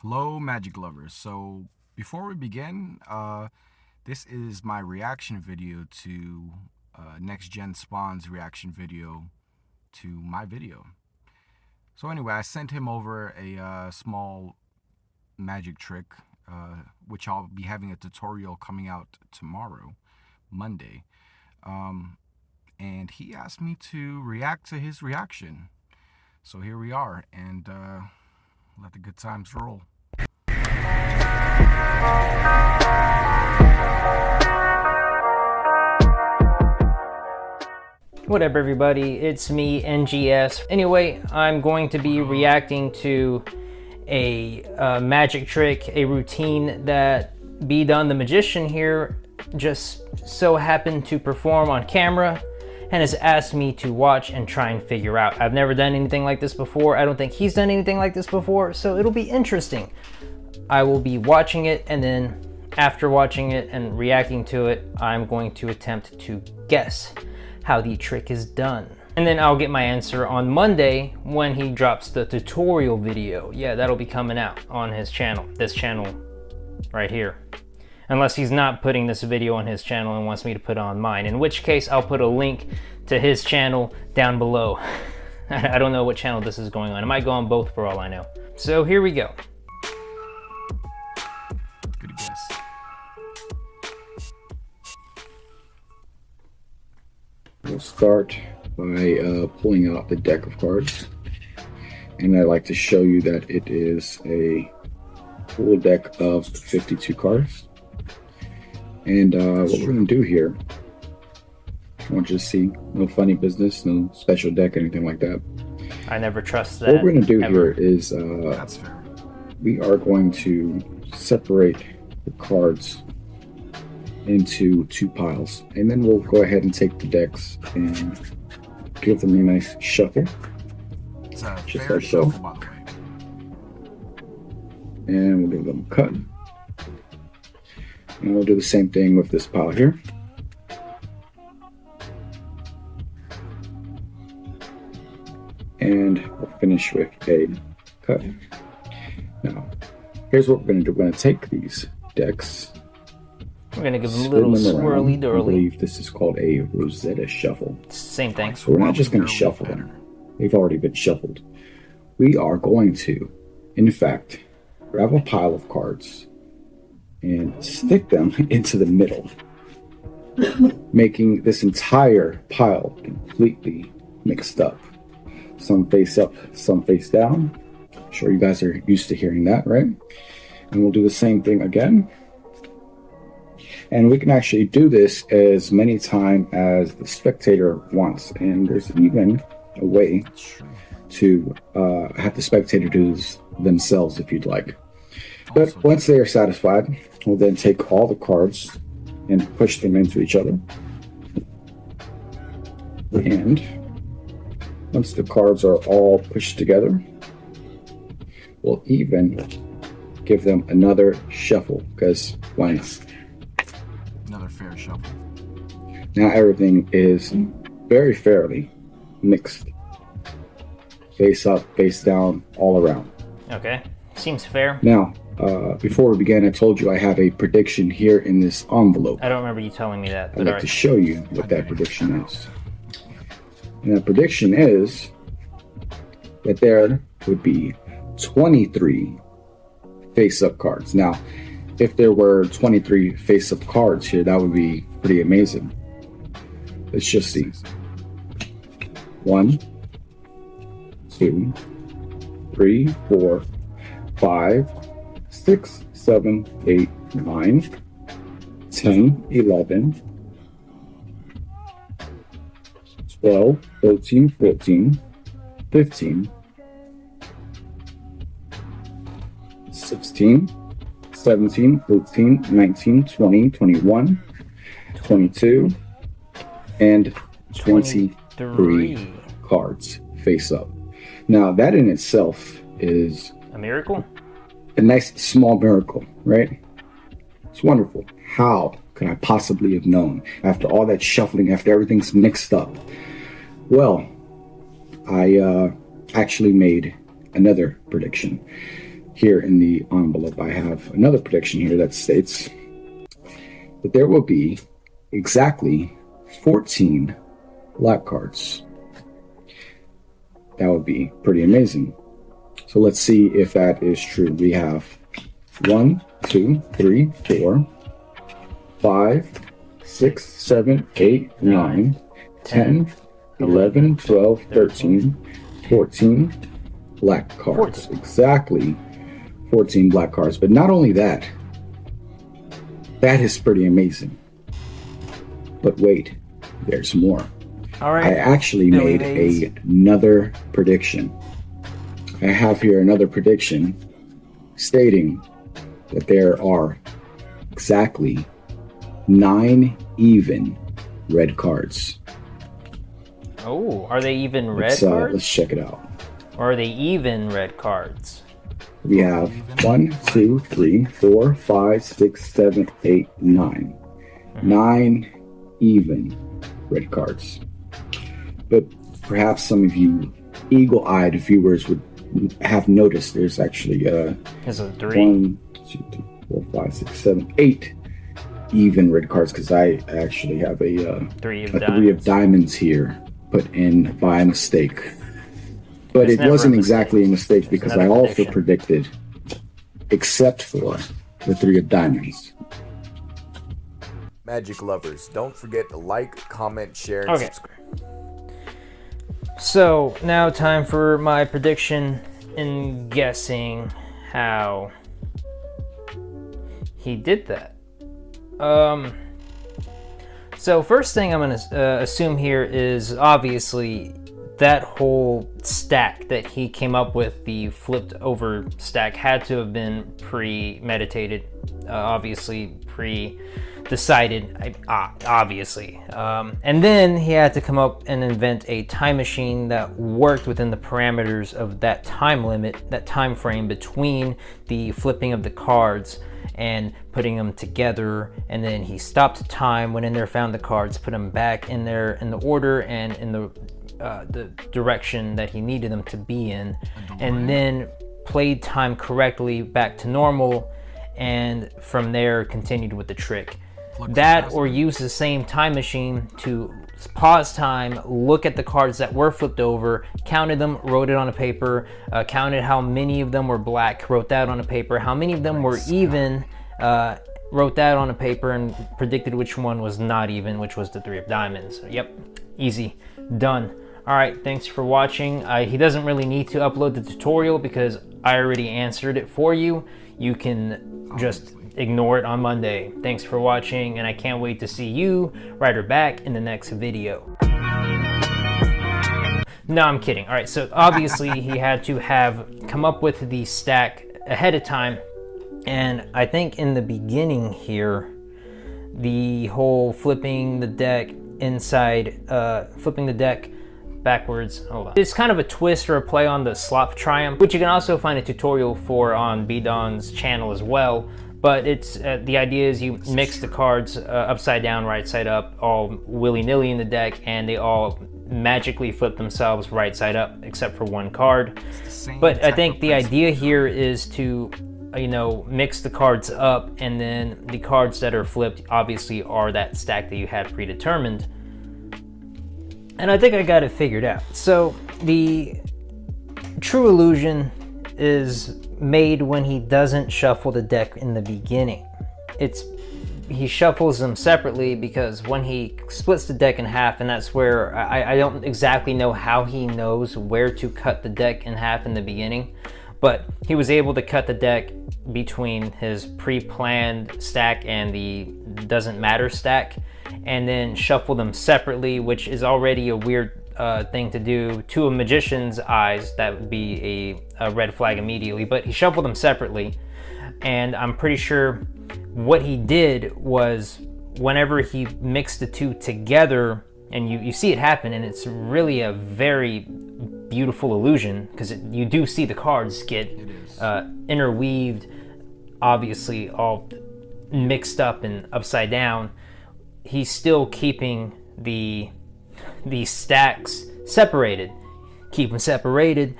Hello, Magic Lovers. So before we begin, this is my reaction video to Next Gen Spawn's reaction video to my video. So anyway, I sent him over a small magic trick, which I'll be having a tutorial coming out tomorrow, Monday. And he asked me to react to his reaction. So here we are, and let the good times roll. What up, everybody? It's me, NGS. Anyway, I'm going to be reacting to a magic trick, a routine that B Done the Magician here just so happened to perform on camera and has asked me to watch and try and figure out. I've never done anything like this before. I don't think he's done anything like this before, so it'll be interesting. I will be watching it, and then after watching it and reacting to it, I'm going to attempt to guess how the trick is done. And then I'll get my answer on Monday when he drops the tutorial video. Yeah, that'll be coming out on his channel, this channel right here. Unless he's not putting this video on his channel and wants me to put it on mine, in which case I'll put a link to his channel down below. I don't know what channel this is going on. It might go on both for all I know. So here we go. Good guess. We'll start by pulling out the deck of cards, and I like to show you that it is a full deck of 52 cards. And what we're going to do here, I want you to see, no funny business, no special deck, anything like that. I never trust that. What we're going to do ever. here is That's fair. We are going to separate the cards into two piles, and then we'll go ahead and take the decks and give them a nice shuffle. It's a Just fair like so. shuffle, by the way. And we'll give them a cut. And we'll do the same thing with this pile here. And we'll finish with a cut. Now, here's what we're going to do. We're going to take these decks. We're gonna give them a little swirly I durly. believe this is called a Rosetta Shuffle. Same thing. So we're not just going to shuffle them. They've already been shuffled. We are going to, in fact, grab a pile of cards and stick them into the middle, making this entire pile completely mixed up. Some face up, some face down. I'm sure you guys are used to hearing that, right? And we'll do the same thing again. And we can actually do this as many times as the spectator wants. And there's even a way to have the spectator do this themselves if you'd like. But once they are satisfied, we'll then take all the cards and push them into each other. And once the cards are all pushed together, we'll even give them another shuffle, because why not? Another fair shuffle. Now everything is very fairly mixed. Face up, face down, all around. Okay, seems fair. Now, before we begin, I told you I have a prediction here in this envelope. I don't remember you telling me that, I'd but like to show you what that prediction is. And that prediction is that there would be 23 face-up cards. Now, if there were 23 face-up cards here, that would be pretty amazing. Let's just see. 1, 2, 3, 4, 5, 6, 7, 8, 9, 10, 11, 12, 13, 14, 15, 16, 17, 18, 19, 20, 21, 22, and 23 cards face up. Now that in itself is a miracle? A nice small miracle, right? It's wonderful. How could I possibly have known after all that shuffling, after everything's mixed up? Well, I actually made another prediction. here in the envelope, I have another prediction here that states that there will be exactly 14 black cards. That would be pretty amazing. So let's see if that is true. We have 1, 2, 3, 4, 5, 6, 7, 8, 9, 10, 11, 12, 13, 14 black cards. 14. Exactly 14 black cards. But not only that, that is pretty amazing. But wait, there's more. All right. I actually Billy made Mays. another prediction. I have here another prediction stating that there are exactly 9 even red cards. Oh, are they even red cards? Let's check it out. Or are they even red cards? We have 1, 2, 3, 4, 5, 6, 7, 8, 9. 9 even red cards. But perhaps some of you eagle-eyed viewers would have noticed there's actually There's a 3. 1, 2, 3, 4, 5, 6, 7, 8 even red cards, because I actually have a 3 of 3 of diamonds here put in by mistake. But It's it wasn't never a exactly a mistake It's because another I also prediction. predicted, except for the 3 of diamonds. Magic lovers, don't forget to like, comment, share, and Okay. subscribe. So now time for my prediction and guessing how he did that. So first thing I'm gonna assume here is obviously that whole stack that he came up with, the flipped over stack, had to have been premeditated, obviously pre-decided, obviously. And then he had to come up and invent a time machine that worked within the parameters of that time limit, that time frame between the flipping of the cards and putting them together. And then he stopped time, went in there, found the cards, put them back in there in the order and in the direction that he needed them to be in, and then played time correctly back to normal, and from there continued with the trick. That, or use the same time machine to pause time, look at the cards that were flipped over, counted them, wrote it on a paper, counted how many of them were black, wrote that on a paper, how many of them were even, wrote that on a paper, and predicted which one was not even, which was the 3 of diamonds. Yep, easy, done. All right, thanks for watching. He doesn't really need to upload the tutorial because I already answered it for you. You can just ignore it on Monday. Thanks for watching, and I can't wait to see you right or back in the next video. No, I'm kidding. All right, so obviously he had to have come up with the stack ahead of time, and I think in the beginning here, the whole flipping the deck inside, flipping the deck backwards, hold on. It's kind of a twist or a play on the slop triumph, which you can also find a tutorial for on B-Don's channel as well. But it's the idea is you mix the cards upside down, right side up, all willy-nilly in the deck, and they all magically flip themselves right side up, except for one card. But I think the idea here is to, you know, mix the cards up, and then the cards that are flipped obviously are that stack that you had predetermined. And I think I got it figured out. So the true illusion is made when he doesn't shuffle the deck in the beginning. He shuffles them separately because when he splits the deck in half, and that's where I don't exactly know how he knows where to cut the deck in half in the beginning, but he was able to cut the deck between his pre-planned stack and the doesn't matter stack, and then shuffle them separately, which is already a weird thing to do. To a magician's eyes, that would be a red flag immediately, but he shuffled them separately. And I'm pretty sure what he did was whenever he mixed the two together, and you see it happen, and it's really a very beautiful illusion, because you do see the cards get interweaved, obviously all mixed up and upside down. He's still keeping the stacks separated, keep them separated,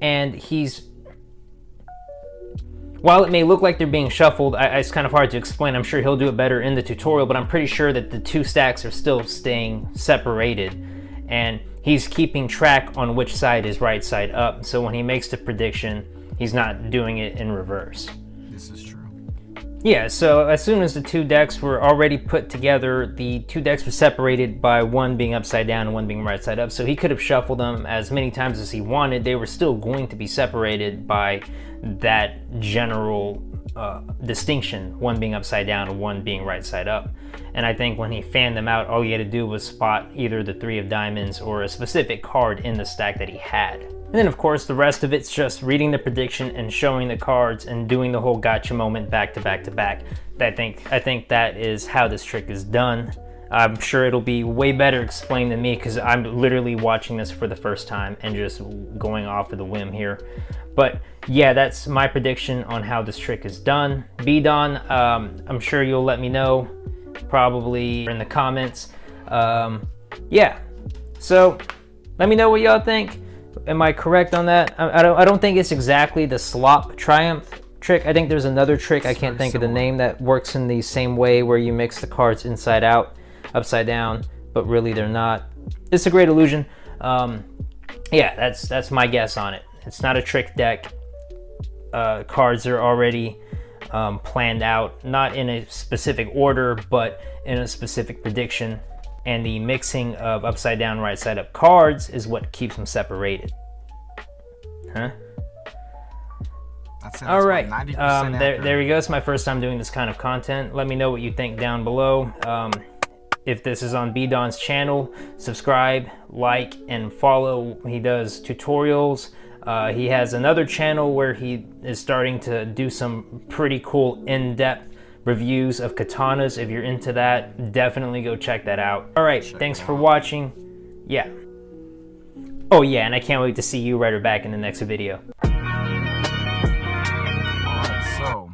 and he's While it may look like they're being shuffled, it's kind of hard to explain. I'm sure he'll do it better in the tutorial, but I'm pretty sure that the two stacks are still staying separated, and he's keeping track on which side is right side up. So when he makes the prediction, he's not doing it in reverse. This is true. Yeah, so as soon as the two decks were already put together, the two decks were separated by one being upside down and one being right side up. So he could have shuffled them as many times as he wanted. They were still going to be separated by that general distinction, one being upside down and one being right side up. And I think when he fanned them out, all he had to do was spot either the three of diamonds or a specific card in the stack that he had. And then of course the rest of it's just reading the prediction and showing the cards and doing the whole gotcha moment back to back to back. I think that is how this trick is done. I'm sure it'll be way better explained than me because I'm literally watching this for the first time and just going off of the whim here. But yeah, that's my prediction on how this trick is done. B-Don, I'm sure you'll let me know probably in the comments. Yeah, so let me know what y'all think. Am I correct on that? I don't think it's exactly the slop triumph trick. I think there's another trick, I can't think of the name, that works in the same way where you mix the cards inside out, upside down, but really they're not. It's a great illusion. Yeah, that's my guess on it. It's not a trick deck. Cards are already planned out, not in a specific order, but in a specific prediction. And the mixing of upside down, right side up cards is what keeps them separated. Huh? All right, there we go. It's my first time doing this kind of content. Let me know what you think down below. If this is on B-Don's channel, subscribe, like, and follow. He does tutorials. He has another channel where he is starting to do some pretty cool in-depth reviews of katanas. If you're into that, definitely go check that out. All right, thanks for watching. Yeah. Oh yeah, and I can't wait to see you right back in the next video. So,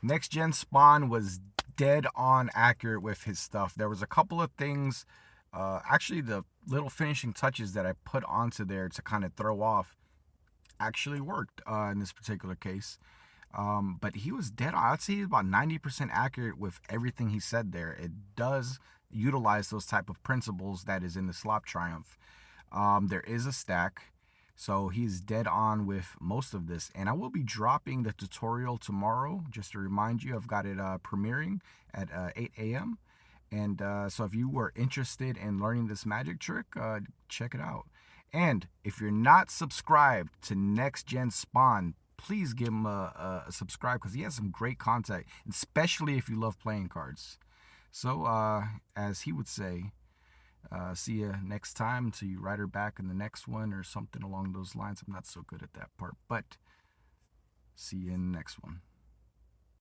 Next Gen Spawn was dead on accurate with his stuff. There was a couple of things, actually the little finishing touches that I put onto there to kind of throw off actually worked in this particular case. But he was dead on. I'd say he's about 90% accurate with everything he said there. It does utilize those type of principles that is in the slop triumph. There is a stack. So he's dead on with most of this. And I will be dropping the tutorial tomorrow. Just to remind you, I've got it premiering at 8 a.m. And so if you were interested in learning this magic trick, check it out. And if you're not subscribed to Next Gen Spawn, please give him a subscribe because he has some great content, especially if you love playing cards. So as he would say, see you next time until you write her back in the next one or something along those lines. I'm not so good at that part, but see you in the next one.